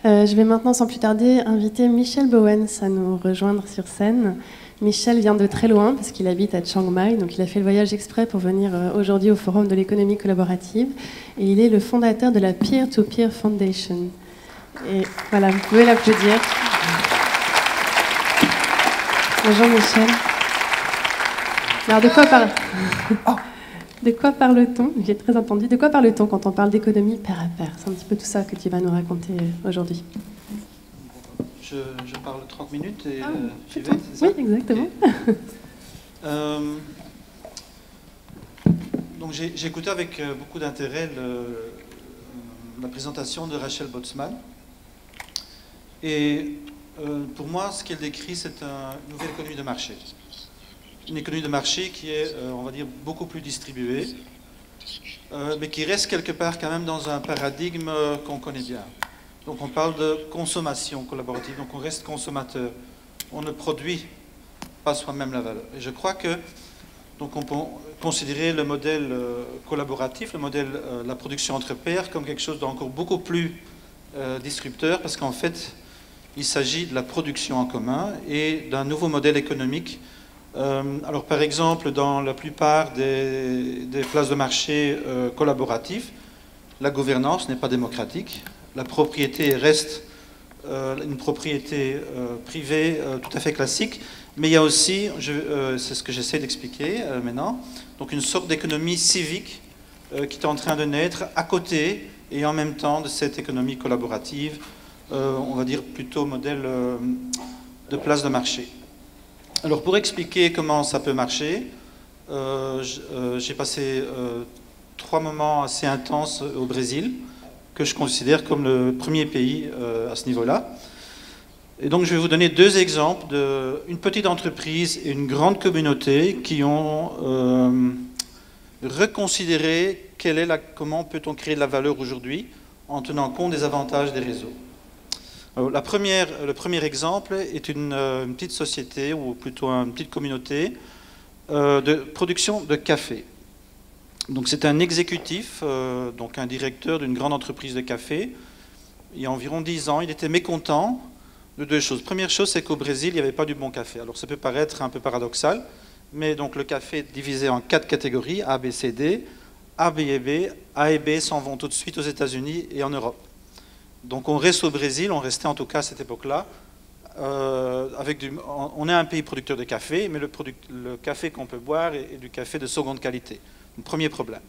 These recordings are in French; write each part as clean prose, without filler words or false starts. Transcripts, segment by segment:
Je vais maintenant, sans plus tarder, inviter Michel Bowens à nous rejoindre sur scène. Michel vient de très loin parce qu'il habite à Chiang Mai, donc il a fait le voyage exprès pour venir aujourd'hui au Forum de l'économie collaborative. Et il est le fondateur de la Peer-to-Peer Foundation. Et voilà, vous pouvez l'applaudir. Bonjour Michel. Alors de quoi parle-t-on? J'ai très entendu. De quoi parle-t-on quand on parle d'économie pair à pair? C'est un petit peu tout ça que tu vas nous raconter aujourd'hui. Je parle 30 minutes et c'est ça? Oui, exactement. Okay. Donc j'ai écouté avec beaucoup d'intérêt la présentation de Rachel Botsman. Et pour moi, ce qu'elle décrit, c'est une nouvelle économie de marché. Une économie de marché qui est, on va dire, beaucoup plus distribuée, mais qui reste quelque part quand même dans un paradigme qu'on connaît bien. Donc on parle de consommation collaborative, donc on reste consommateur. On ne produit pas soi-même la valeur. Et je crois que donc on peut considérer le modèle collaboratif, le modèle la production entre pairs, comme quelque chose d'encore beaucoup plus disrupteur, parce qu'en fait, il s'agit de la production en commun et d'un nouveau modèle économique. Alors par exemple, dans la plupart des places de marché collaboratifs, la gouvernance n'est pas démocratique. La propriété reste une propriété privée tout à fait classique, mais il y a aussi, c'est ce que j'essaie d'expliquer maintenant, donc une sorte d'économie civique qui est en train de naître à côté et en même temps de cette économie collaborative, on va dire plutôt modèle de place de marché. Alors pour expliquer comment ça peut marcher, j'ai passé 3 moments assez intenses au Brésil, que je considère comme le premier pays à ce niveau-là. Et donc je vais vous donner 2 exemples d'une petite entreprise et une grande communauté qui ont reconsidéré comment peut-on créer de la valeur aujourd'hui en tenant compte des avantages des réseaux. Alors, le premier exemple est une petite société, ou plutôt une petite communauté de production de café. Donc c'est un exécutif, donc un directeur d'une grande entreprise de café. Il y a environ 10 ans, il était mécontent de 2 choses. Première chose, c'est qu'au Brésil, il n'y avait pas du bon café. Alors ça peut paraître un peu paradoxal, mais donc le café est divisé en 4 catégories, A, B, C, D. A, B et B. A et B s'en vont tout de suite aux États-Unis et en Europe. Donc on reste au Brésil, on restait en tout cas à cette époque-là. On est un pays producteur de café, mais le café qu'on peut boire est du café de seconde qualité. Donc, premier problème.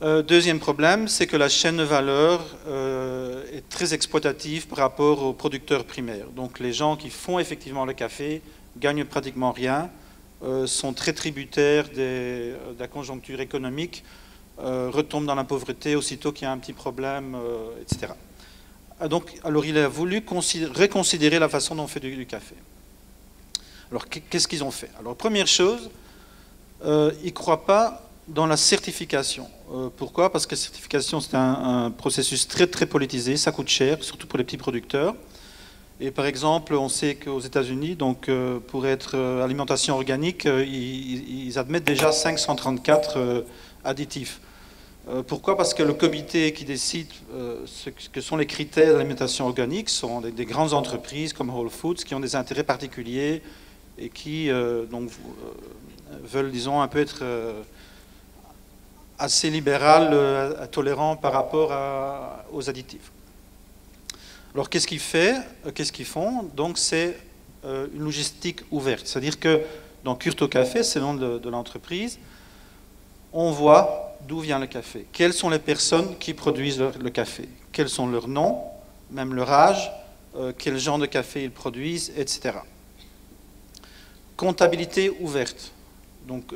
Deuxième problème, c'est que la chaîne de valeur est très exploitative par rapport aux producteurs primaires. Donc les gens qui font effectivement le café gagnent pratiquement rien, sont très tributaires de la conjoncture économique, retombent dans la pauvreté aussitôt qu'il y a un petit problème, etc. Alors il a voulu reconsidérer la façon dont on fait du café. Alors qu'est-ce qu'ils ont fait? Alors première chose, ils ne croient pas dans la certification. Pourquoi? Parce que la certification, c'est un processus très très politisé, ça coûte cher, surtout pour les petits producteurs. Et par exemple, on sait qu'aux États-Unis, donc pour être alimentation organique, ils admettent déjà 534 additifs. Pourquoi? Parce que le comité qui décide ce que sont les critères d'alimentation organique sont des grandes entreprises comme Whole Foods qui ont des intérêts particuliers et qui veulent, disons, un peu être assez libéral, tolérant par rapport aux additifs. Alors qu'est-ce qu'ils font? Donc c'est une logistique ouverte. C'est-à-dire que dans Curto Café, c'est le nom de l'entreprise, on voit d'où vient le café. Quelles sont les personnes qui produisent le café? Quels sont leurs noms, même leur âge, quel genre de café ils produisent, etc. Comptabilité ouverte. Donc,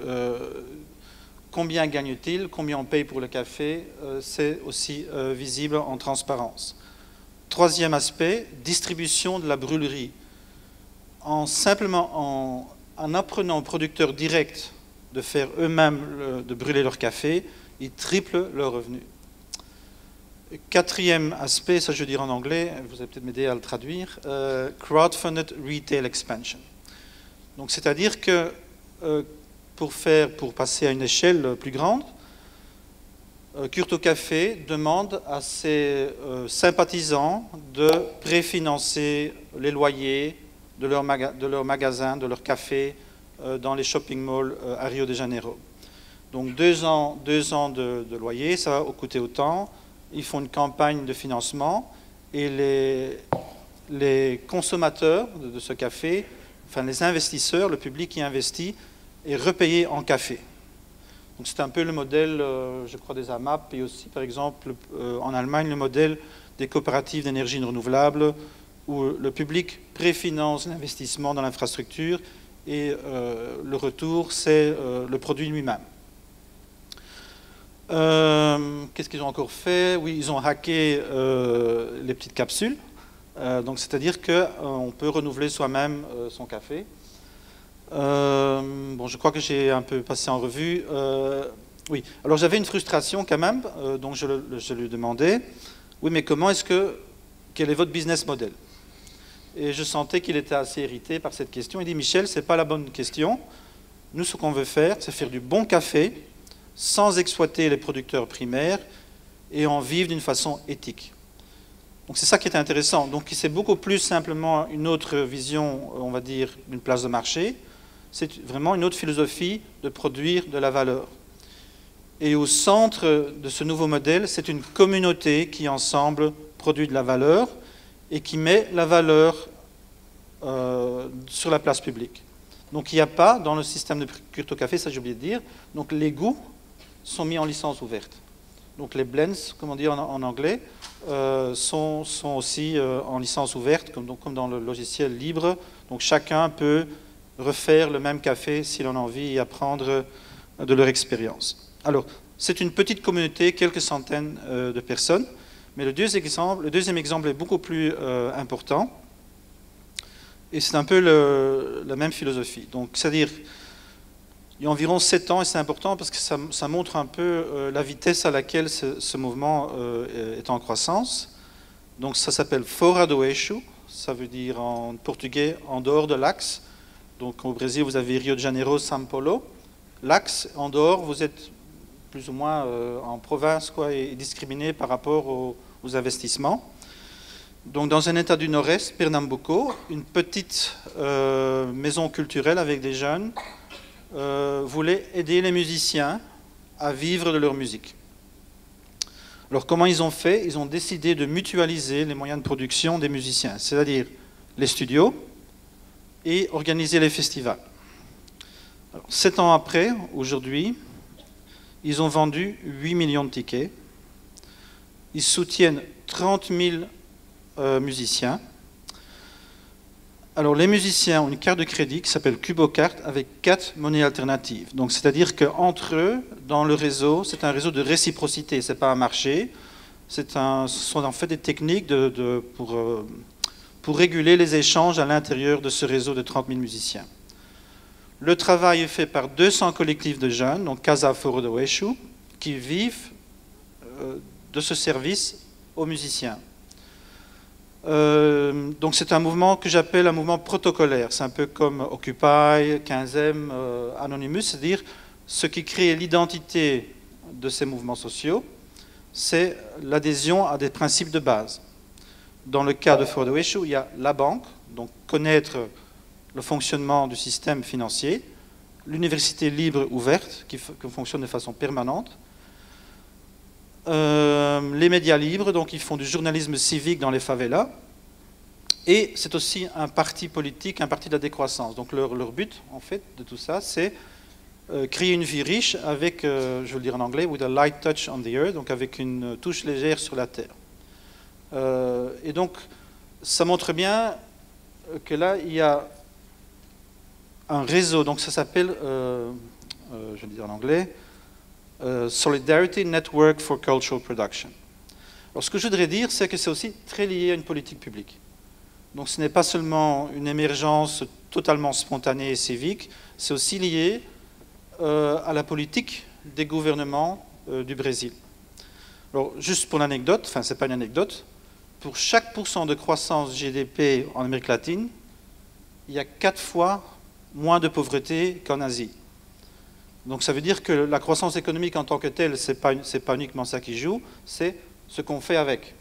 combien gagne-t-il? Combien on paye pour le café? C'est aussi visible en transparence. Troisième aspect, distribution de la brûlerie. En apprenant aux producteurs directs de faire eux-mêmes, de brûler leur café, ils triplent leurs revenus. Quatrième aspect, ça je veux dire en anglais, vous allez peut-être m'aider à le traduire, crowdfunded retail expansion. Donc c'est-à-dire que pour passer à une échelle plus grande, Curto Café demande à ses sympathisants de préfinancer les loyers de leur magasin, de leur café dans les shopping malls à Rio de Janeiro. Donc 2 ans de loyer, ça va coûter autant. Ils font une campagne de financement et les consommateurs de ce café, enfin les investisseurs, le public qui investit, est repayé en café. Donc c'est un peu le modèle, je crois, des AMAP et aussi, par exemple, en Allemagne, le modèle des coopératives d'énergie renouvelable où le public préfinance l'investissement dans l'infrastructure et le retour, c'est le produit lui-même. Qu'est-ce qu'ils ont encore fait? Oui, ils ont hacké les petites capsules. Donc c'est-à-dire qu'on peut renouveler soi-même son café. Bon, je crois que j'ai un peu passé en revue. Oui, alors j'avais une frustration quand même, donc je lui demandais, oui, mais quel est votre business model? Et je sentais qu'il était assez irrité par cette question. Il dit, Michel, ce n'est pas la bonne question. Nous, ce qu'on veut faire, c'est faire du bon café sans exploiter les producteurs primaires et en vivre d'une façon éthique. Donc c'est ça qui est intéressant. Donc c'est beaucoup plus simplement une autre vision, on va dire, d'une place de marché. C'est vraiment une autre philosophie de produire de la valeur. Et au centre de ce nouveau modèle, c'est une communauté qui, ensemble, produit de la valeur et qui met la valeur sur la place publique. Donc il n'y a pas, dans le système de Curto Café, ça j'ai oublié de dire, donc les goûts sont mis en licence ouverte. Donc les blends, comme on dit en anglais, sont aussi en licence ouverte, comme dans le logiciel libre. Donc chacun peut refaire le même café s'il en a envie et apprendre de leur expérience. Alors, c'est une petite communauté, quelques centaines de personnes, mais le deuxième exemple est beaucoup plus important, et c'est un peu la même philosophie. Donc, c'est-à-dire, il y a environ 7 ans, et c'est important parce que ça montre un peu la vitesse à laquelle ce mouvement est en croissance. Donc, ça s'appelle Fora do Eixo, ça veut dire en portugais « en dehors de l'axe ». Donc au Brésil, vous avez Rio de Janeiro, São Paulo. L'axe, en dehors, vous êtes plus ou moins en province et discriminé par rapport aux investissements. Donc dans un état du nord-est, Pernambuco, une petite maison culturelle avec des jeunes voulait aider les musiciens à vivre de leur musique. Alors comment ils ont fait? Ils ont décidé de mutualiser les moyens de production des musiciens, c'est-à-dire les studios, et organiser les festivals. Alors, 7 ans après, aujourd'hui, ils ont vendu 8 millions de tickets. Ils soutiennent 30 000 musiciens. Alors les musiciens ont une carte de crédit qui s'appelle CuboCard avec 4 monnaies alternatives. Donc c'est-à-dire qu'entre eux, dans le réseau, c'est un réseau de réciprocité, ce n'est pas un marché. Ce sont en fait des techniques pour réguler les échanges à l'intérieur de ce réseau de 30 000 musiciens. Le travail est fait par 200 collectifs de jeunes, donc Casa Fora do Eixo, qui vivent de ce service aux musiciens. Donc c'est un mouvement que j'appelle un mouvement protocolaire. C'est un peu comme Occupy, 15M, Anonymous, c'est-à-dire ce qui crée l'identité de ces mouvements sociaux, c'est l'adhésion à des principes de base. Dans le cas de Fora do Eixo, il y a la banque, donc connaître le fonctionnement du système financier, l'université libre ouverte, qui fonctionne de façon permanente, les médias libres, donc ils font du journalisme civique dans les favelas, et c'est aussi un parti politique, un parti de la décroissance. Donc leur but, en fait, de tout ça, c'est créer une vie riche avec, je vais le dire en anglais, with a light touch on the earth, donc avec une touche légère sur la terre. Et donc, ça montre bien que là, il y a un réseau, donc ça s'appelle, je vais le dire en anglais, Solidarity Network for Cultural Production. Alors, ce que je voudrais dire, c'est que c'est aussi très lié à une politique publique. Donc, ce n'est pas seulement une émergence totalement spontanée et civique, c'est aussi lié à la politique des gouvernements du Brésil. Alors, juste pour l'anecdote, enfin, ce n'est pas une anecdote, pour chaque % de croissance GDP en Amérique latine, il y a 4 fois moins de pauvreté qu'en Asie. Donc ça veut dire que la croissance économique en tant que telle, ce n'est pas uniquement ça qui joue, c'est ce qu'on fait avec.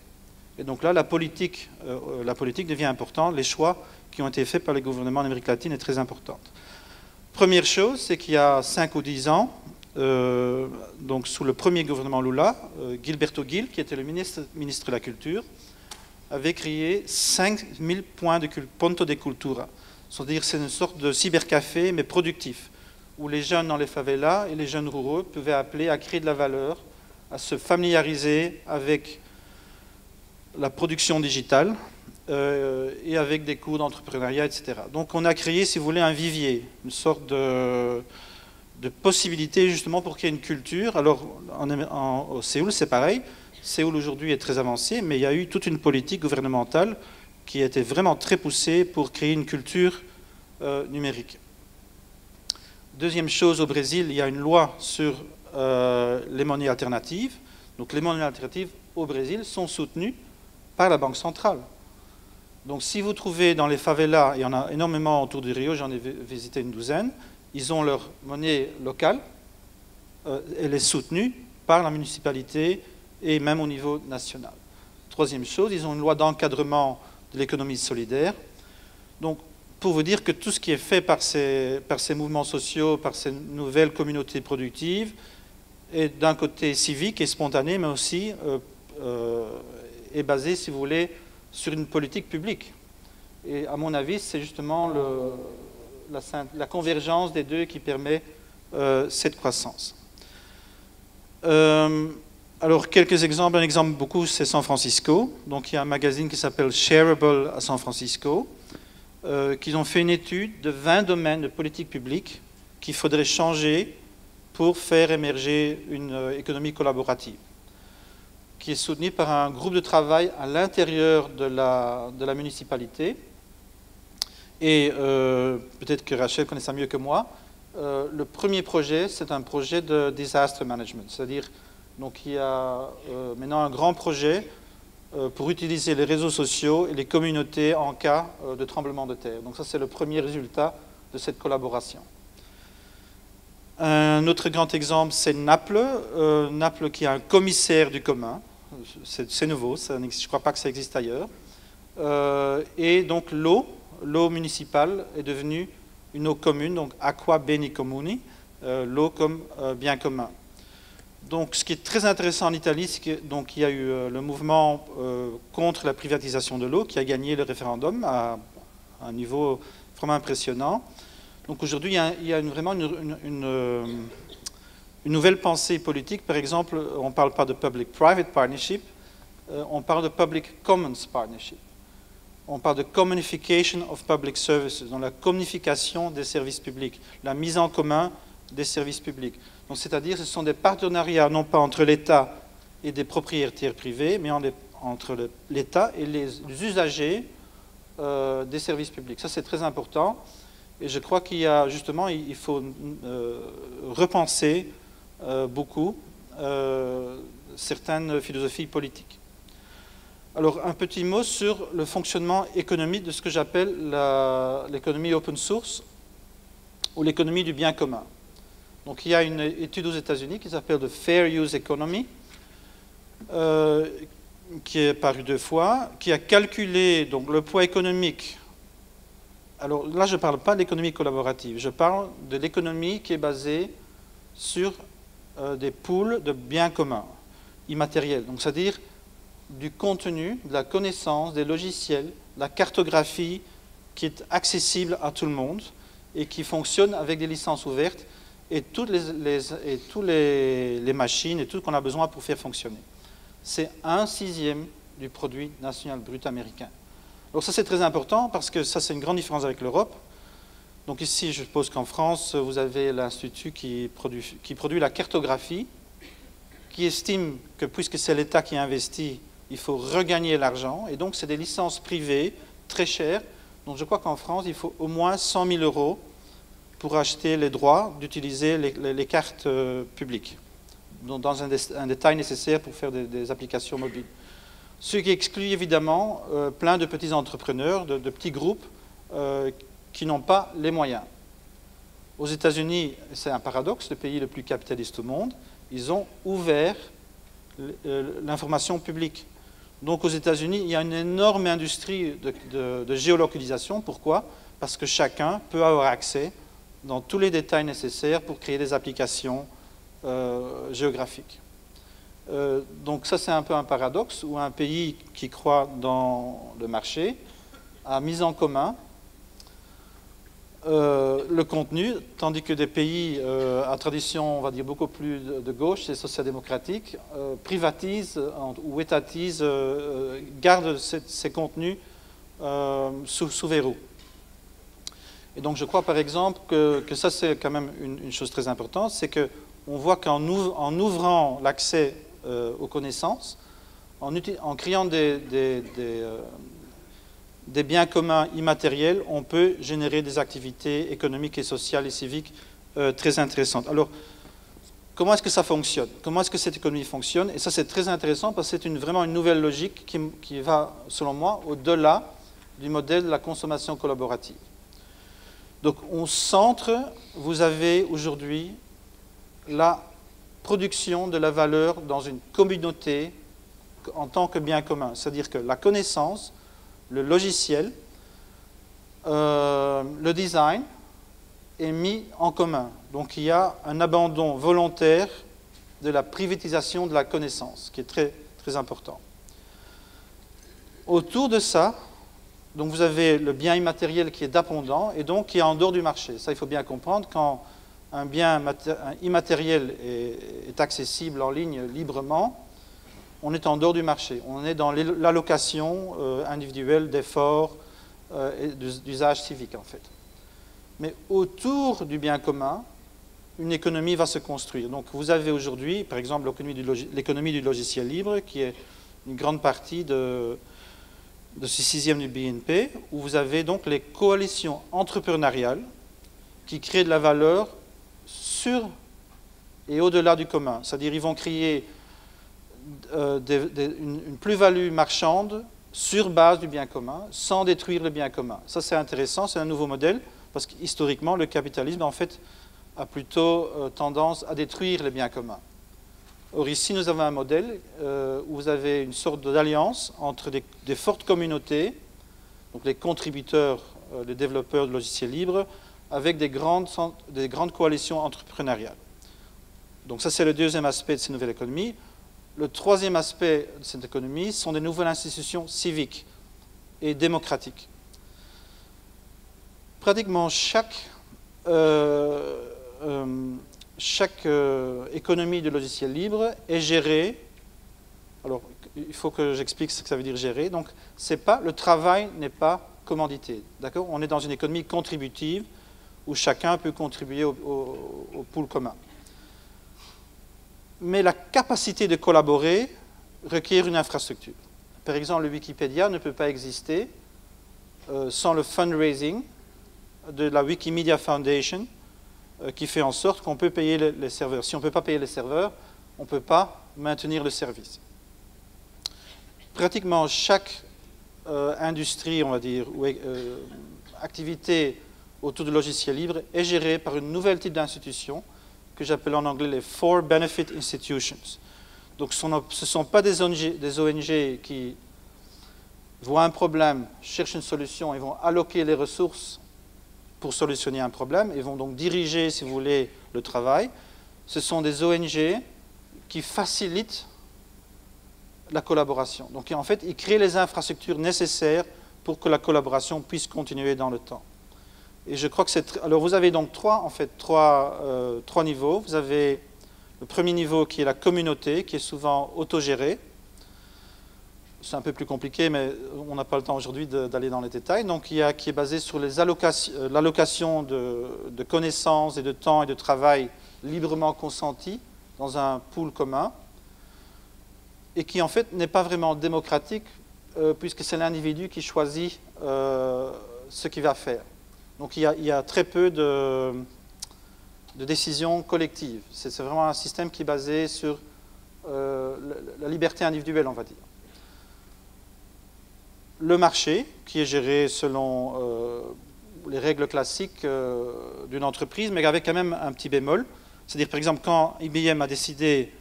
Et donc là, la politique devient importante, les choix qui ont été faits par les gouvernements en Amérique latine est très importante. Première chose, c'est qu'il y a 5 ou 10 ans, donc sous le premier gouvernement Lula, Gilberto Gil, qui était le ministre de la Culture, avait créé 5000 points de ponto de cultura. C'est-à-dire c'est une sorte de cybercafé, mais productif, où les jeunes dans les favelas et les jeunes ruraux pouvaient appeler à créer de la valeur, à se familiariser avec la production digitale et avec des cours d'entrepreneuriat, etc. Donc on a créé, si vous voulez, un vivier, une sorte de possibilité justement pour qu'il y ait une culture. Alors au Séoul, c'est pareil. Séoul aujourd'hui est très avancé, mais il y a eu toute une politique gouvernementale qui a été vraiment très poussée pour créer une culture numérique. Deuxième chose, au Brésil, il y a une loi sur les monnaies alternatives. Donc les monnaies alternatives au Brésil sont soutenues par la Banque centrale. Donc si vous trouvez dans les favelas, il y en a énormément autour du Rio, j'en ai visité une douzaine, ils ont leur monnaie locale, elle est soutenue par la municipalité et même au niveau national. Troisième chose, ils ont une loi d'encadrement de l'économie solidaire. Donc pour vous dire que tout ce qui est fait par ces mouvements sociaux, par ces nouvelles communautés productives, est d'un côté civique et spontané, mais aussi est basé, si vous voulez, sur une politique publique. Et à mon avis, c'est justement la convergence des deux qui permet cette croissance. Alors, quelques exemples. Un exemple beaucoup, c'est San Francisco. Donc, il y a un magazine qui s'appelle Shareable à San Francisco, qui ont fait une étude de 20 domaines de politique publique qu'il faudrait changer pour faire émerger une économie collaborative, qui est soutenu par un groupe de travail à l'intérieur de la municipalité. Et peut-être que Rachel connaît ça mieux que moi. Le premier projet, c'est un projet de disaster management. C'est-à-dire, donc il y a maintenant un grand projet pour utiliser les réseaux sociaux et les communautés en cas de tremblement de terre. Donc ça, c'est le premier résultat de cette collaboration. Un autre grand exemple, c'est Naples. Naples qui a un commissaire du commun. C'est nouveau, je ne crois pas que ça existe ailleurs. Et donc l'eau municipale est devenue une eau commune, donc Acqua Beni Comuni, l'eau comme bien commun. Donc ce qui est très intéressant en Italie, c'est qu'il y a eu le mouvement contre la privatisation de l'eau qui a gagné le référendum à un niveau vraiment impressionnant. Donc aujourd'hui, il y a vraiment une nouvelle pensée politique. Par exemple, on ne parle pas de public-private partnership, on parle de public commons partnership. On parle de communication of public services, donc la communication des services publics, la mise en commun des services publics. Donc c'est-à-dire ce sont des partenariats non pas entre l'État et des propriétaires privés, mais entre l'État et les usagers des services publics. Ça c'est très important. Et je crois qu'il y a justement, il faut repenser beaucoup certaines philosophies politiques. Alors, un petit mot sur le fonctionnement économique de ce que j'appelle l'économie open source ou l'économie du bien commun. Donc, il y a une étude aux États-Unis qui s'appelle The Fair Use Economy, qui est parue 2 fois, qui a calculé donc, le poids économique. Alors là, je ne parle pas d'économie collaborative, je parle de l'économie qui est basée sur des pools de biens communs, immatériels. Donc, c'est-à-dire du contenu, de la connaissance, des logiciels, la cartographie qui est accessible à tout le monde et qui fonctionne avec des licences ouvertes et toutes les machines et tout ce qu'on a besoin pour faire fonctionner. C'est 1/6 du produit national brut américain. Alors ça c'est très important parce que ça c'est une grande différence avec l'Europe. Donc ici je suppose qu'en France vous avez l'Institut qui produit la cartographie, qui estime que puisque c'est l'État qui investit, il faut regagner l'argent, et donc c'est des licences privées très chères. Donc je crois qu'en France, il faut au moins 100 000 € pour acheter les droits d'utiliser les cartes publiques, dans un détail nécessaire pour faire des applications mobiles. Ce qui exclut évidemment plein de petits entrepreneurs, de petits groupes qui n'ont pas les moyens. Aux États-Unis, c'est un paradoxe, le pays le plus capitaliste au monde, ils ont ouvert l'information publique. Donc aux États-Unis, il y a une énorme industrie de géolocalisation. Pourquoi? Parce que chacun peut avoir accès dans tous les détails nécessaires pour créer des applications géographiques. Donc ça, c'est un peu un paradoxe, où un pays qui croit dans le marché a mis en commun le contenu, tandis que des pays à tradition, on va dire, beaucoup plus de gauche et social-démocratique, privatisent ou étatisent, gardent ces contenus sous verrou. Et donc je crois par exemple que ça c'est quand même une chose très importante, c'est qu'on voit qu'en ouvrant l'accès aux connaissances, en créant des biens communs immatériels, on peut générer des activités économiques et sociales et civiques très intéressantes. Alors, comment est-ce que ça fonctionne? Comment est-ce que cette économie fonctionne? Et ça, c'est très intéressant parce que c'est vraiment une nouvelle logique qui va, selon moi, au-delà du modèle de la consommation collaborative. Donc, au centre, vous avez aujourd'hui la production de la valeur dans une communauté en tant que bien commun. C'est-à-dire que la connaissance, le logiciel, le design est mis en commun. Donc il y a un abandon volontaire de la privatisation de la connaissance, qui est très, très important. Autour de ça, donc vous avez le bien immatériel qui est dépendant et donc qui est en dehors du marché. Ça, il faut bien comprendre, quand un bien immatériel est accessible en ligne librement, on est en dehors du marché. On est dans l'allocation individuelle d'efforts et d'usages civiques, en fait. Mais autour du bien commun, une économie va se construire. Donc vous avez aujourd'hui, par exemple, l'économie du logiciel libre, qui est une grande partie de ce 6e du BNP, où vous avez donc les coalitions entrepreneuriales qui créent de la valeur sur et au-delà du commun. C'est-à-dire ils vont créer une plus-value marchande sur base du bien commun, sans détruire le bien commun. Ça, c'est intéressant, c'est un nouveau modèle, parce qu'historiquement, le capitalisme, en fait, a plutôt tendance à détruire les biens communs. Or, ici, nous avons un modèle où vous avez une sorte d'alliance entre des fortes communautés, donc les contributeurs, les développeurs de logiciels libres, avec des grandes coalitions entrepreneuriales. Donc ça, c'est le deuxième aspect de cette nouvelle économie. Le troisième aspect de cette économie sont des nouvelles institutions civiques et démocratiques. Pratiquement chaque économie de logiciels libres est gérée. Alors, il faut que j'explique ce que ça veut dire gérer. Donc, le travail n'est pas commandité. D'accord? On est dans une économie contributive où chacun peut contribuer au pool commun. Mais la capacité de collaborer requiert une infrastructure. Par exemple, le Wikipédia ne peut pas exister sans le fundraising de la Wikimedia Foundation, qui fait en sorte qu'on peut payer les serveurs. Si on ne peut pas payer les serveurs, on ne peut pas maintenir le service. Pratiquement chaque industrie, on va dire, ou activité autour du logiciel libre est gérée par une nouvelle type d'institution que j'appelle en anglais les For Benefit Institutions. Donc ce ne sont pas des ONG qui voient un problème, cherchent une solution et vont alloquer les ressources pour solutionner un problème et vont donc diriger, si vous voulez, le travail. Ce sont des ONG qui facilitent la collaboration. Donc en fait, ils créent les infrastructures nécessaires pour que la collaboration puisse continuer dans le temps. Et je crois que c'est... Alors vous avez donc trois niveaux. Vous avez le premier niveau qui est la communauté, qui est souvent autogérée. C'est un peu plus compliqué, mais on n'a pas le temps aujourd'hui d'aller dans les détails. Donc qui est basé sur l'allocation de connaissances et de temps et de travail librement consentis dans un pool commun, et qui en fait n'est pas vraiment démocratique, puisque c'est l'individu qui choisit ce qu'il va faire. Donc il y a très peu de décisions collectives. C'est vraiment un système qui est basé sur la liberté individuelle, on va dire. Le marché, qui est géré selon les règles classiques d'une entreprise, mais avec quand même un petit bémol. C'est-à-dire, par exemple, quand IBM a décidé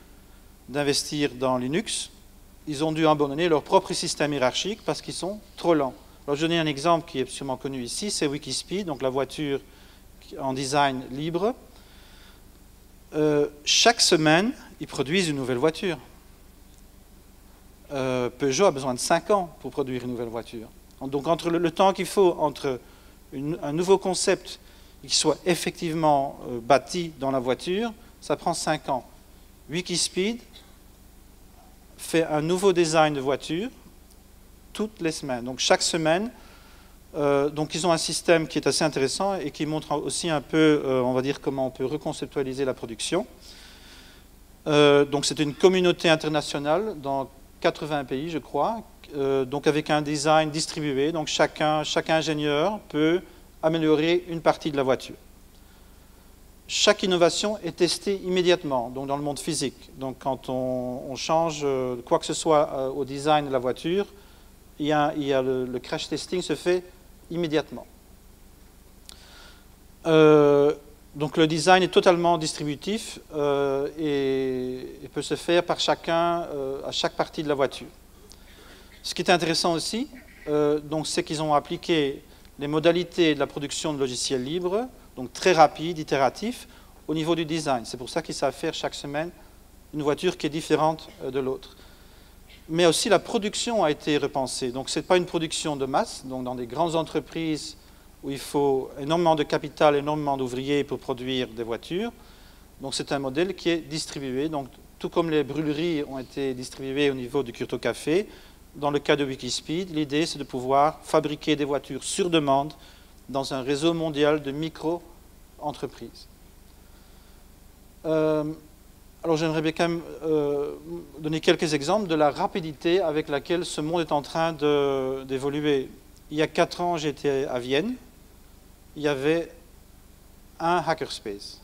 d'investir dans Linux, ils ont dû abandonner leur propre système hiérarchique parce qu'ils sont trop lents. Alors, je donne un exemple qui est sûrement connu ici, c'est Wikispeed, donc la voiture en design libre. Chaque semaine, ils produisent une nouvelle voiture. Peugeot a besoin de 5 ans pour produire une nouvelle voiture. Donc, entre le temps qu'il faut entre un nouveau concept qui soit effectivement bâti dans la voiture, ça prend 5 ans. Wikispeed fait un nouveau design de voiture toutes les semaines. Donc chaque semaine, donc ils ont un système qui est assez intéressant et qui montre aussi un peu, on va dire, comment on peut reconceptualiser la production. Donc c'est une communauté internationale dans 80 pays, je crois, donc avec un design distribué. Donc chaque ingénieur peut améliorer une partie de la voiture. Chaque innovation est testée immédiatement, donc dans le monde physique. Donc quand on change quoi que ce soit au design de la voiture, le crash testing se fait immédiatement. Donc le design est totalement distributif et peut se faire par chacun à chaque partie de la voiture. Ce qui est intéressant aussi, c'est qu'ils ont appliqué les modalités de la production de logiciels libres, donc très rapide, itératif, au niveau du design. C'est pour ça qu'ils savent faire chaque semaine une voiture qui est différente de l'autre. Mais aussi la production a été repensée. Donc ce n'est pas une production de masse, donc dans des grandes entreprises où il faut énormément de capital, énormément d'ouvriers pour produire des voitures. Donc c'est un modèle qui est distribué. Donc tout comme les brûleries ont été distribuées au niveau du Curto Café, dans le cas de Wikispeed, l'idée c'est de pouvoir fabriquer des voitures sur demande dans un réseau mondial de micro-entreprises. Alors j'aimerais bien quand même donner quelques exemples de la rapidité avec laquelle ce monde est en train d'évoluer. Il y a 4 ans, j'étais à Vienne. Il y avait un hackerspace.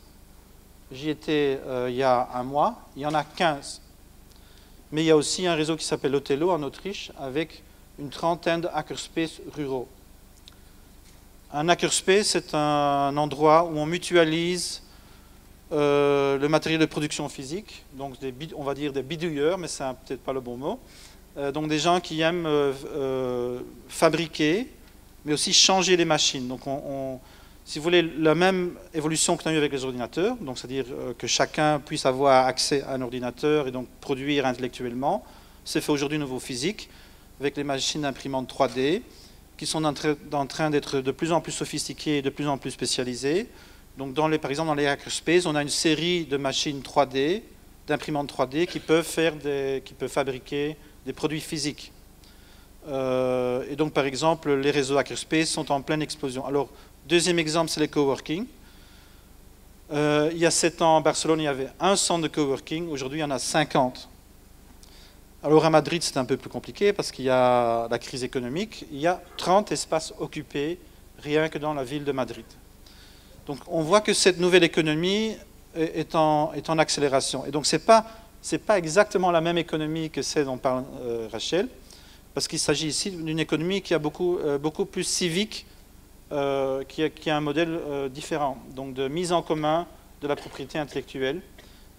J'y étais il y a un mois. Il y en a 15. Mais il y a aussi un réseau qui s'appelle Othello en Autriche avec une trentaine de hackerspaces ruraux. Un hackerspace, c'est un endroit où on mutualise le matériel de production physique, donc on va dire des bidouilleurs, mais c'est peut-être pas le bon mot. Donc des gens qui aiment fabriquer, mais aussi changer les machines. Donc si vous voulez, la même évolution qu'on a eue avec les ordinateurs, donc c'est-à-dire que chacun puisse avoir accès à un ordinateur et donc produire intellectuellement, c'est fait aujourd'hui au niveau physique, avec les machines d'imprimantes 3D, qui sont en train d'être de plus en plus sophistiquées et de plus en plus spécialisées. Donc par exemple, dans les hackerspaces, on a une série de machines 3D, d'imprimantes 3D, qui peuvent fabriquer des produits physiques. Et donc, par exemple, les réseaux hackerspace sont en pleine explosion. Alors, deuxième exemple, c'est les coworking. Il y a 7 ans, à Barcelone, il y avait un centre de coworking. Aujourd'hui, il y en a 50. Alors, à Madrid, c'est un peu plus compliqué parce qu'il y a la crise économique. Il y a 30 espaces occupés rien que dans la ville de Madrid. Donc, on voit que cette nouvelle économie est en accélération. Et donc, ce n'est pas exactement la même économie que celle dont parle Rachel, parce qu'il s'agit ici d'une économie qui est beaucoup plus civique, qui a un modèle différent, donc de mise en commun de la propriété intellectuelle,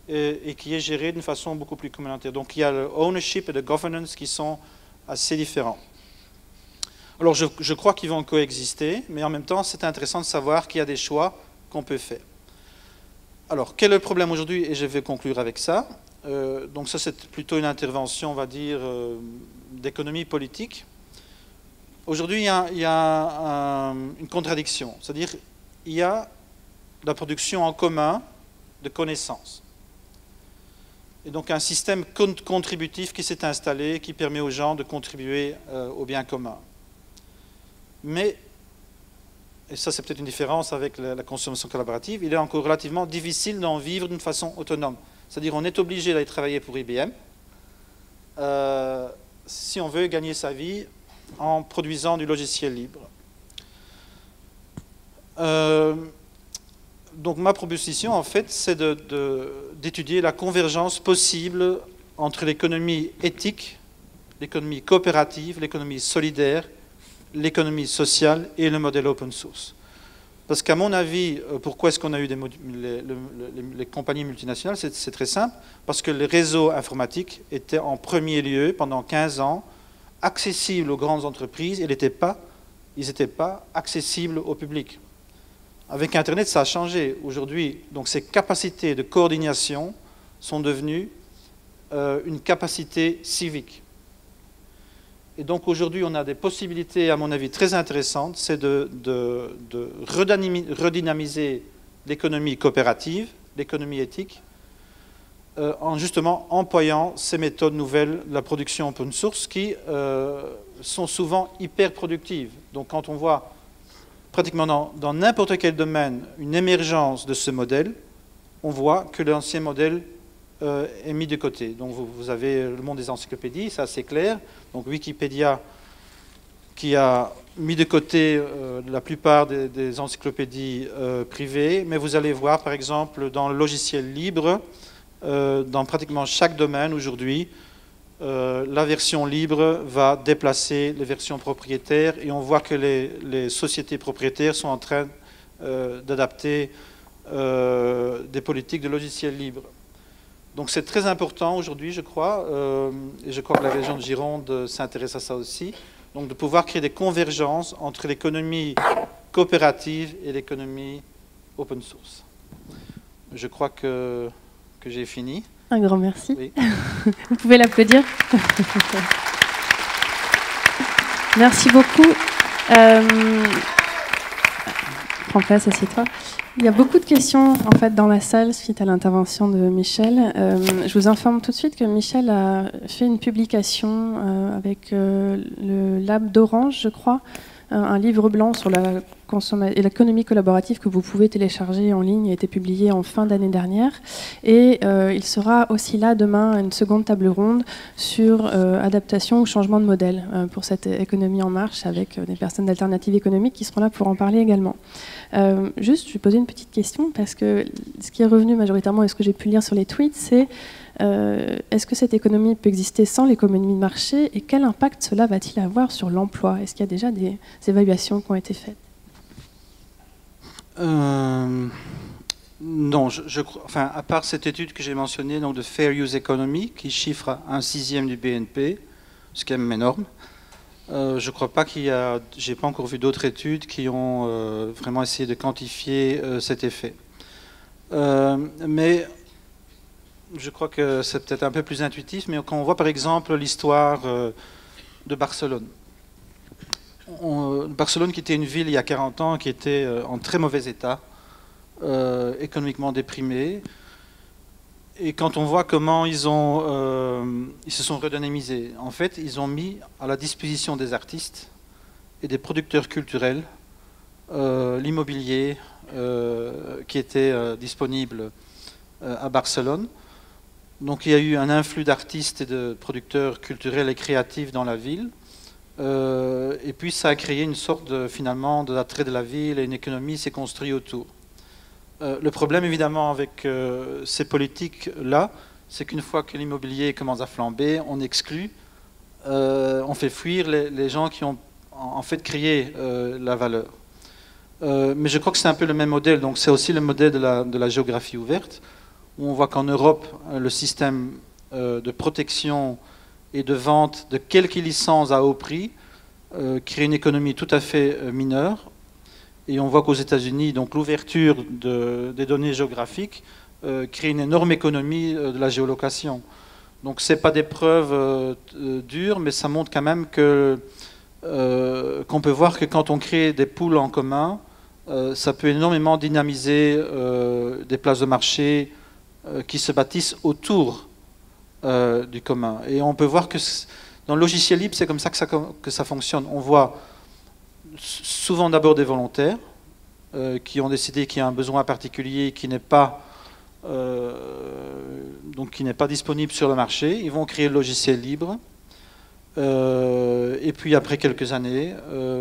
et qui est gérée d'une façon beaucoup plus communautaire. Donc, il y a le ownership et le governance qui sont assez différents. Alors, je crois qu'ils vont coexister, mais en même temps, c'est intéressant de savoir qu'il y a des choix qu'on peut faire. Alors, quel est le problème aujourd'hui? Et je vais conclure avec ça. Donc ça, c'est plutôt une intervention, on va dire, d'économie politique. Aujourd'hui, il y a une contradiction. C'est-à-dire, il y a la production en commun de connaissances. Et donc, un système contributif qui s'est installé, qui permet aux gens de contribuer au bien commun. Mais, et ça c'est peut-être une différence avec la consommation collaborative, il est encore relativement difficile d'en vivre d'une façon autonome. C'est-à-dire on est obligé d'aller travailler pour IBM si on veut gagner sa vie en produisant du logiciel libre. Donc ma proposition en fait c'est d'étudier la convergence possible entre l'économie éthique, l'économie coopérative, l'économie solidaire, l'économie sociale et le modèle open source. Parce qu'à mon avis, pourquoi est-ce qu'on a eu les compagnies multinationales? C'est très simple, parce que les réseaux informatiques étaient en premier lieu, pendant 15 ans, accessibles aux grandes entreprises, et ils n'étaient pas accessibles au public. Avec Internet, ça a changé. Aujourd'hui, donc ces capacités de coordination sont devenues une capacité civique. Et donc aujourd'hui, on a des possibilités, à mon avis, très intéressantes, c'est de redynamiser l'économie coopérative, l'économie éthique, en justement employant ces méthodes nouvelles de la production open source qui sont souvent hyper productives. Donc quand on voit pratiquement dans n'importe quel domaine une émergence de ce modèle, on voit que l'ancien modèle est mis de côté. Donc vous avez le monde des encyclopédies, c'est assez clair. Donc Wikipédia qui a mis de côté la plupart des encyclopédies privées, mais vous allez voir par exemple dans le logiciel libre, dans pratiquement chaque domaine aujourd'hui, la version libre va déplacer les versions propriétaires et on voit que les sociétés propriétaires sont en train d'adapter des politiques de logiciel libre. Donc c'est très important aujourd'hui, je crois, et je crois que la région de Gironde s'intéresse à ça aussi, donc de pouvoir créer des convergences entre l'économie coopérative et l'économie open source. Je crois que j'ai fini. Un grand merci. Oui. Vous pouvez l'applaudir. Merci beaucoup. Prends place, assieds-toi. Il y a beaucoup de questions en fait dans la salle suite à l'intervention de Michel. Je vous informe tout de suite que Michel a fait une publication avec le Lab d'Orange, je crois, un livre blanc sur l'économie collaborative que vous pouvez télécharger en ligne, a été publié en fin d'année dernière. Et il sera aussi là demain une seconde table ronde sur adaptation ou changement de modèle pour cette économie en marche avec des personnes d'Alternatives économiques qui seront là pour en parler également. Juste, je vais poser une petite question parce que ce qui est revenu majoritairement et ce que j'ai pu lire sur les tweets, c'est est-ce que cette économie peut exister sans l'économie de marché et quel impact cela va-t-il avoir sur l'emploi? Est-ce qu'il y a déjà des évaluations qui ont été faites? Non, je crois, enfin, à part cette étude que j'ai mentionnée, donc de Fair Use Economy, qui chiffre à 1/6 du BNP, ce qui est même énorme, je ne crois pas qu'il y a, j'ai pas encore vu d'autres études qui ont vraiment essayé de quantifier cet effet. Mais je crois que c'est peut-être un peu plus intuitif, mais quand on voit par exemple l'histoire de Barcelone. Barcelone qui était une ville il y a 40 ans qui était en très mauvais état, économiquement déprimée. Et quand on voit comment ils se sont redynamisés, en fait, ils ont mis à la disposition des artistes et des producteurs culturels l'immobilier qui était disponible à Barcelone. Donc il y a eu un influx d'artistes et de producteurs culturels et créatifs dans la ville. Et puis ça a créé une sorte finalement d'attrait de la ville et une économie s'est construite autour. Le problème évidemment avec ces politiques-là, c'est qu'une fois que l'immobilier commence à flamber, on exclut, on fait fuir les gens qui ont en fait créé la valeur. Mais je crois que c'est un peu le même modèle, donc c'est aussi le modèle de la géographie ouverte, où on voit qu'en Europe, le système de protection et de vente de quelques licences à haut prix crée une économie tout à fait mineure. Et on voit qu'aux États-Unis, donc l'ouverture des données géographiques crée une énorme économie de la géolocation. Donc ce n'est pas des preuves dures, mais ça montre quand même qu'on peut voir que quand on crée des pools en commun, ça peut énormément dynamiser des places de marché qui se bâtissent autour du commun. Et on peut voir que dans le logiciel libre, c'est comme ça que ça fonctionne. On voit souvent d'abord des volontaires qui ont décidé qu'il y a un besoin particulier qui n'est pas disponible sur le marché. Ils vont créer le logiciel libre. Et puis après quelques années,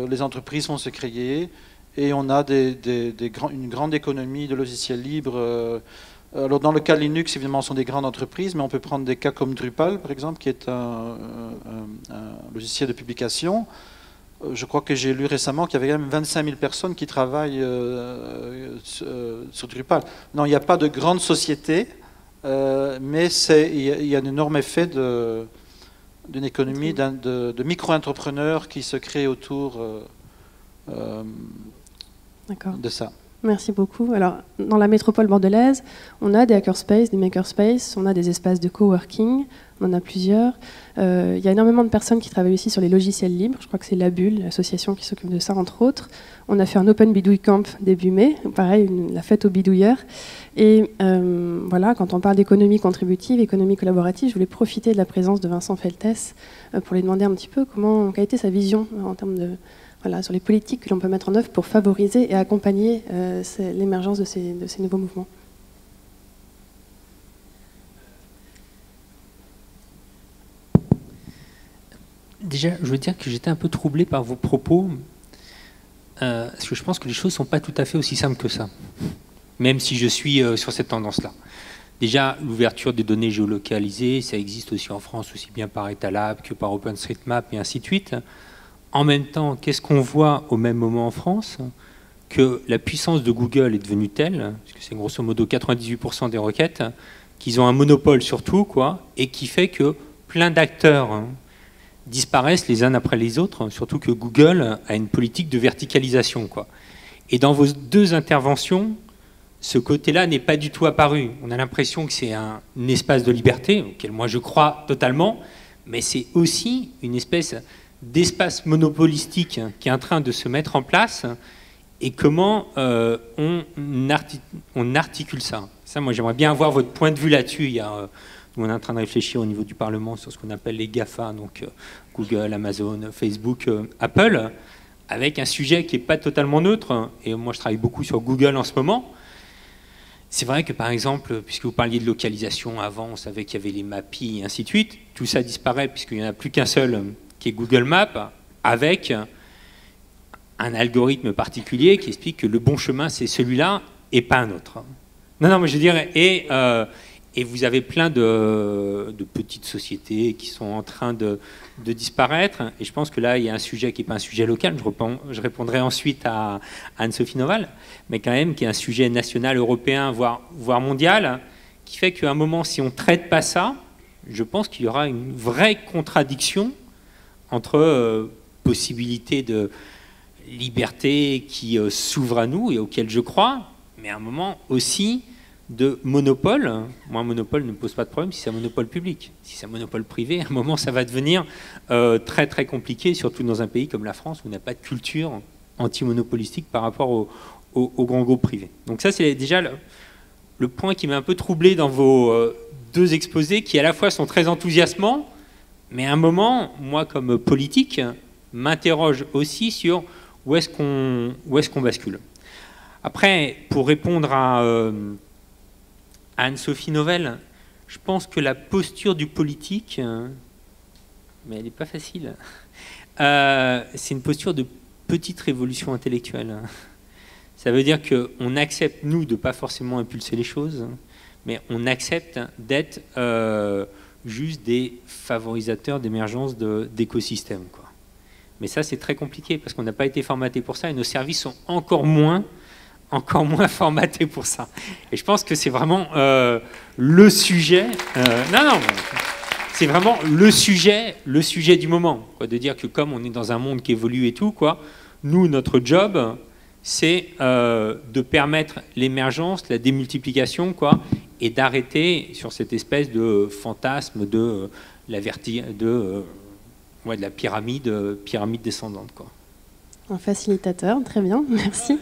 les entreprises vont se créer et on a une grande économie de logiciels libres. Alors dans le cas de Linux, évidemment, ce sont des grandes entreprises, mais on peut prendre des cas comme Drupal, par exemple, qui est un logiciel de publication. je crois que j'ai lu récemment qu'il y avait quand même 25 000 personnes qui travaillent sur Drupal. Non, il n'y a pas de grande société, mais il y a un énorme effet d'une économie de micro-entrepreneurs qui se créent autour de ça. Merci beaucoup. Alors, dans la métropole bordelaise, on a des hackerspaces, des makerspaces, on a des espaces de coworking, on en a plusieurs. Il y a énormément de personnes qui travaillent aussi sur les logiciels libres. Je crois que c'est La Bulle, l'association qui s'occupe de ça, entre autres. On a fait un Open Bidouille Camp début mai, pareil, la fête aux bidouilleurs. Et voilà, quand on parle d'économie contributive, économie collaborative, je voulais profiter de la présence de Vincent Feltès pour lui demander un petit peu quelle était sa vision en termes de... Voilà, sur les politiques que l'on peut mettre en œuvre pour favoriser et accompagner l'émergence de ces nouveaux mouvements. Déjà, je veux dire que j'étais un peu troublé par vos propos, parce que je pense que les choses ne sont pas tout à fait aussi simples que ça, même si je suis sur cette tendance-là. Déjà, l'ouverture des données géolocalisées, ça existe aussi en France, aussi bien par Etalab que par OpenStreetMap et ainsi de suite. En même temps, qu'est-ce qu'on voit au même moment en France? Que la puissance de Google est devenue telle, parce que c'est grosso modo 98% des requêtes, qu'ils ont un monopole sur tout, quoi, et qui fait que plein d'acteurs disparaissent les uns après les autres, surtout que Google a une politique de verticalisation, quoi. Et dans vos deux interventions, ce côté-là n'est pas du tout apparu. On a l'impression que c'est un espace de liberté, auquel moi je crois totalement, mais c'est aussi une espèce d'espace monopolistique qui est en train de se mettre en place, et comment on articule ça. Ça, moi, j'aimerais bien avoir votre point de vue là-dessus. On est en train de réfléchir au niveau du Parlement sur ce qu'on appelle les GAFA, donc Google, Amazon, Facebook, Apple, avec un sujet qui n'est pas totalement neutre. Et moi, je travaille beaucoup sur Google en ce moment. C'est vrai que, par exemple, puisque vous parliez de localisation avant, on savait qu'il y avait les MAPI et ainsi de suite. Tout ça disparaît puisqu'il n'y en a plus qu'un seul, qui est Google Maps, avec un algorithme particulier qui explique que le bon chemin, c'est celui-là et pas un autre. Non, mais je veux dire, et vous avez plein de petites sociétés qui sont en train de disparaître. Et je pense que là, il y a un sujet qui n'est pas un sujet local. Je répondrai ensuite à Anne-Sophie Noval, mais quand même qui est un sujet national, européen, voire mondial, qui fait qu'à un moment, si on ne traite pas ça, je pense qu'il y aura une vraie contradiction entre possibilité de liberté qui s'ouvre à nous et auquel je crois, mais à un moment aussi de monopole. Moi, un monopole ne me pose pas de problème si c'est un monopole public. Si c'est un monopole privé, à un moment, ça va devenir très très compliqué, surtout dans un pays comme la France où on n'a pas de culture anti-monopolistique par rapport aux grands groupes privés. Donc ça, c'est déjà le point qui m'a un peu troublé dans vos deux exposés, qui à la fois sont très enthousiasmants, mais à un moment, moi, comme politique, m'interroge aussi sur où est-ce qu'on bascule. Après, pour répondre à Anne-Sophie Novel, je pense que la posture du politique, mais elle n'est pas facile, c'est une posture de petite révolution intellectuelle. Ça veut dire qu'on accepte, nous, de ne pas forcément impulser les choses, mais on accepte d'être juste des favorisateurs d'émergence d'écosystèmes, quoi. Mais ça, c'est très compliqué parce qu'on n'a pas été formaté pour ça et nos services sont encore moins formatés pour ça. Et je pense que c'est vraiment le sujet. C'est vraiment le sujet du moment, quoi, de dire que comme on est dans un monde qui évolue et tout, quoi, nous, notre job, c'est de permettre l'émergence, la démultiplication, quoi, et d'arrêter sur cette espèce de fantasme de la pyramide descendante, quoi. Un facilitateur, très bien, merci.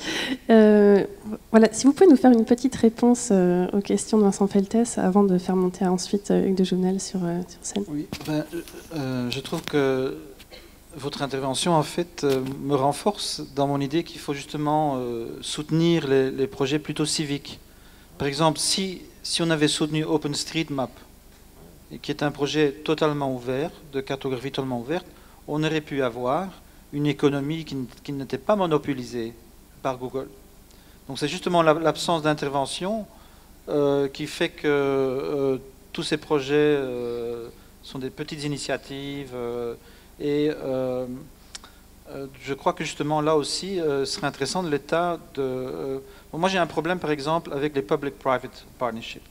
Voilà, si vous pouvez nous faire une petite réponse aux questions de Vincent Feltès avant de faire monter ensuite Hugues de Jouvenel sur scène. Oui, je trouve que votre intervention, en fait, me renforce dans mon idée qu'il faut justement soutenir les projets plutôt civiques. Par exemple, si on avait soutenu OpenStreetMap, qui est un projet totalement ouvert, de cartographie totalement ouverte, on aurait pu avoir une économie qui n'était pas monopolisée par Google. Donc c'est justement l'absence d'intervention qui fait que tous ces projets sont des petites initiatives et je crois que justement là aussi, ce serait intéressant de l'État de... bon, moi j'ai un problème par exemple avec les public-private partnerships.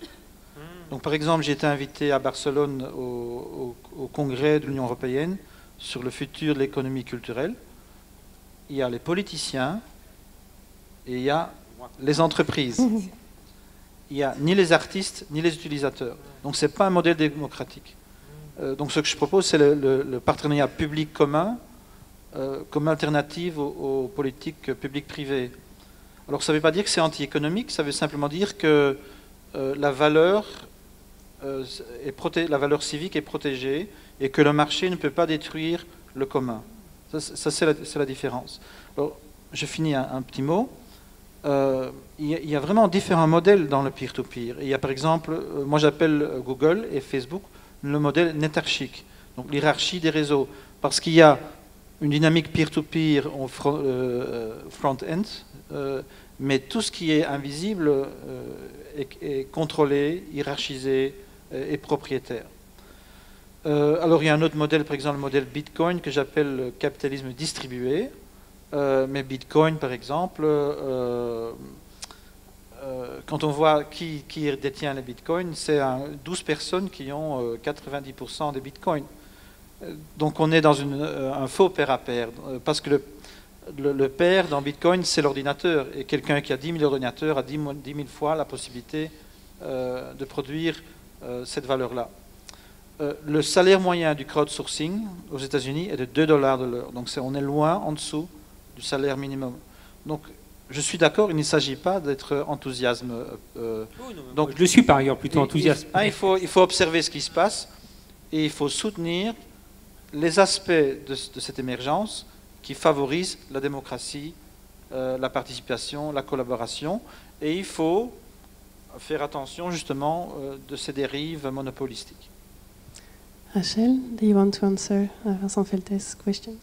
Donc par exemple j'ai été invité à Barcelone au congrès de l'Union européenne sur le futur de l'économie culturelle. Il y a les politiciens et il y a les entreprises. Il n'y a ni les artistes ni les utilisateurs. Donc ce n'est pas un modèle démocratique. Donc ce que je propose c'est le partenariat public commun comme alternative aux politiques publiques-privées. Alors ça ne veut pas dire que c'est anti-économique, ça veut simplement dire que la valeur civique est protégée et que le marché ne peut pas détruire le commun. Ça c'est la différence. Alors, je finis un petit mot. Il y a vraiment différents modèles dans le peer-to-peer. Il y a par exemple, moi j'appelle Google et Facebook le modèle nétarchique, donc l'hierarchie des réseaux, parce qu'il y a une dynamique peer-to-peer en front-end, mais tout ce qui est invisible est contrôlé, hiérarchisé et propriétaire. Alors il y a un autre modèle, par exemple le modèle Bitcoin, que j'appelle le capitalisme distribué. Mais Bitcoin, par exemple, quand on voit qui détient les Bitcoins, c'est 12 personnes qui ont 90% des Bitcoins. Donc on est dans un faux pair à pair, parce que le pair dans Bitcoin, c'est l'ordinateur. Et quelqu'un qui a 10 000 ordinateurs a 10 000 fois la possibilité de produire cette valeur-là. Le salaire moyen du crowdsourcing aux États-Unis est de 2 $ de l'heure. Donc on est loin en dessous du salaire minimum. Donc je suis d'accord, il ne s'agit pas d'être enthousiaste. Donc je le suis par ailleurs plutôt enthousiaste. Il faut observer ce qui se passe et il faut soutenir les aspects de cette émergence qui favorisent la démocratie, la participation, la collaboration, et il faut faire attention justement de ces dérives monopolistiques. Rachel, do you want to answer Vincent Feltes' question?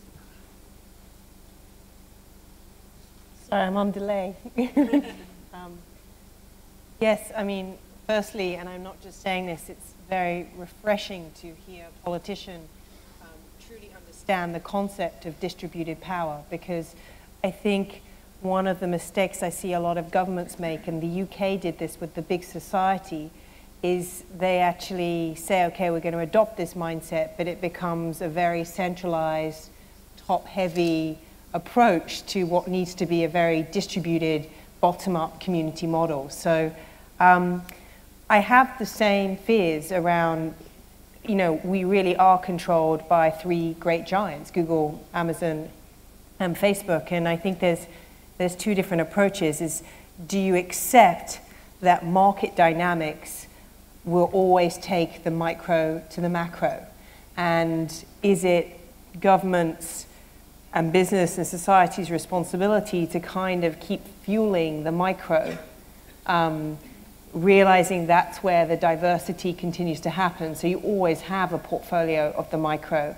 Sorry, I'm on delay. Yes, I mean, firstly, and I'm not just saying this, it's very refreshing to hear a politician truly understand the concept of distributed power, because I think one of the mistakes I see a lot of governments make, and the UK did this with the big society, is they actually say, okay, we're going to adopt this mindset, but it becomes a very centralized, top-heavy approach to what needs to be a very distributed, bottom-up community model. So I have the same fears around, you know, we really are controlled by three great giants, Google, Amazon, and Facebook, and I think there's two different approaches. Is, do you accept that market dynamics will always take the micro to the macro? And is it governments and business and society's responsibility to kind of keep fueling the micro, realizing that's where the diversity continues to happen? So you always have a portfolio of the micro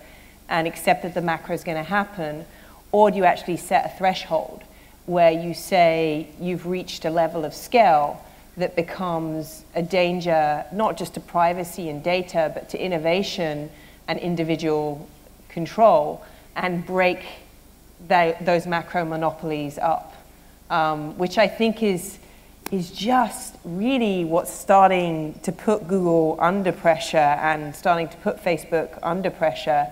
and accept that the macro is going to happen, or do you actually set a threshold where you say you've reached a level of scale that becomes a danger, not just to privacy and data, but to innovation and individual control, and break those macro monopolies up, which I think is just really what's starting to put Google under pressure and starting to put Facebook under pressure,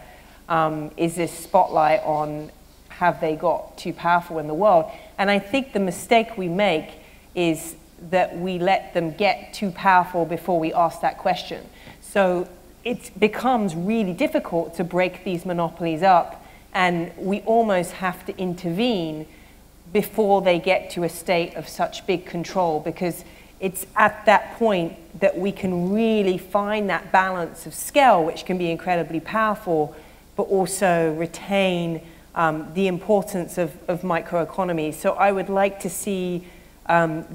is this spotlight on have they got too powerful in the world. And I think the mistake we make is that we let them get too powerful before we ask that question. So it becomes really difficult to break these monopolies up, and we almost have to intervene before they get to a state of such big control, because it's at that point that we can really find that balance of scale, which can be incredibly powerful, but also retain the importance of microeconomies. So I would like to see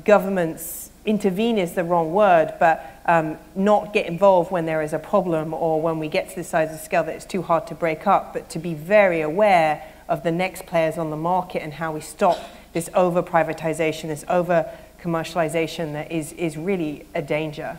governments intervene is the wrong word, but not get involved when there is a problem or when we get to the size of scale that it's too hard to break up, but to be very aware of the next players on the market and how we stop this over-privatization, this over-commercialization that is really a danger.